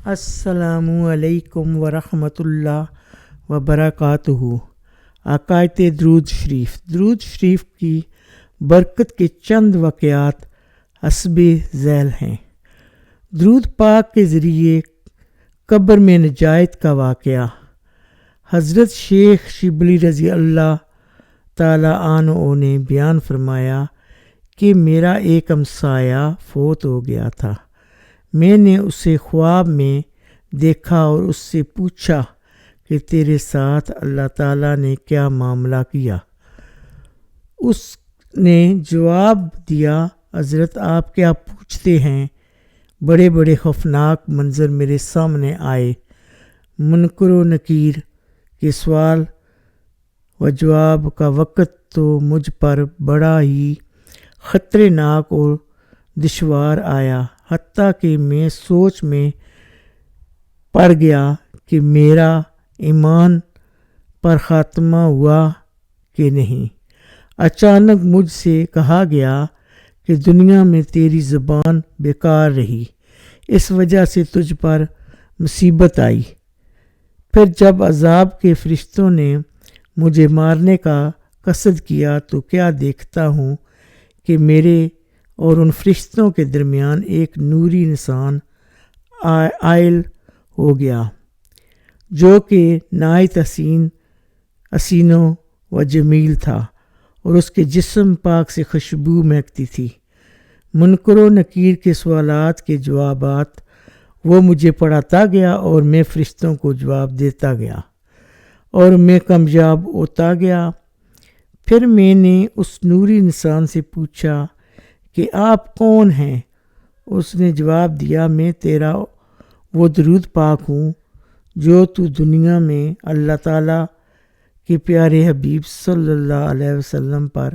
السلام علیکم ورحمۃ اللہ وبرکاتہ۔ عقائد درود شریف کی برکت کے چند واقعات حسب ذیل ہیں۔ درود پاک کے ذریعے قبر میں نجات کا واقعہ۔ حضرت شیخ شبلی رضی اللہ تعالیٰ عنہ نے بیان فرمایا کہ میرا ایک ہمسایہ فوت ہو گیا تھا۔ میں نے اسے خواب میں دیکھا اور اس سے پوچھا کہ تیرے ساتھ اللہ تعالیٰ نے کیا معاملہ کیا؟ اس نے جواب دیا، حضرت آپ کیا پوچھتے ہیں؟ بڑے بڑے خوفناک منظر میرے سامنے آئے۔ منکر و نکیر کے سوال و جواب کا وقت تو مجھ پر بڑا ہی خطرناک اور دشوار آیا، حتیٰ کہ میں سوچ میں پڑ گیا کہ میرا ایمان پر خاتمہ ہوا کہ نہیں۔ اچانک مجھ سے کہا گیا کہ دنیا میں تیری زبان بیکار رہی، اس وجہ سے تجھ پر مصیبت آئی۔ پھر جب عذاب کے فرشتوں نے مجھے مارنے کا قصد کیا تو کیا دیکھتا ہوں کہ میرے اور ان فرشتوں کے درمیان ایک نوری انسان عائل ہو گیا، جو کہ نہایت حسین و جمیل تھا، اور اس کے جسم پاک سے خوشبو مہکتی تھی۔ منکر و نکیر کے سوالات کے جوابات وہ مجھے پڑھاتا گیا اور میں فرشتوں کو جواب دیتا گیا اور میں کامیاب ہوتا گیا۔ پھر میں نے اس نوری انسان سے پوچھا کہ آپ کون ہیں؟ اس نے جواب دیا، میں تیرا وہ درود پاک ہوں جو تو دنیا میں اللہ تعالیٰ کے پیارے حبیب صلی اللہ علیہ وسلم پر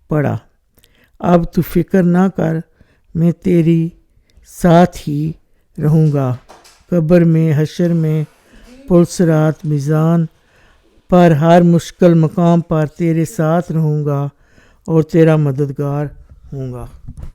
پڑھا۔ اب تو فکر نہ کر، میں تیری ساتھ ہی رہوں گا، قبر میں، حشر میں، پل صراط، میزان پر، ہر مشکل مقام پر تیرے ساتھ رہوں گا اور تیرا مددگار ہوں گا۔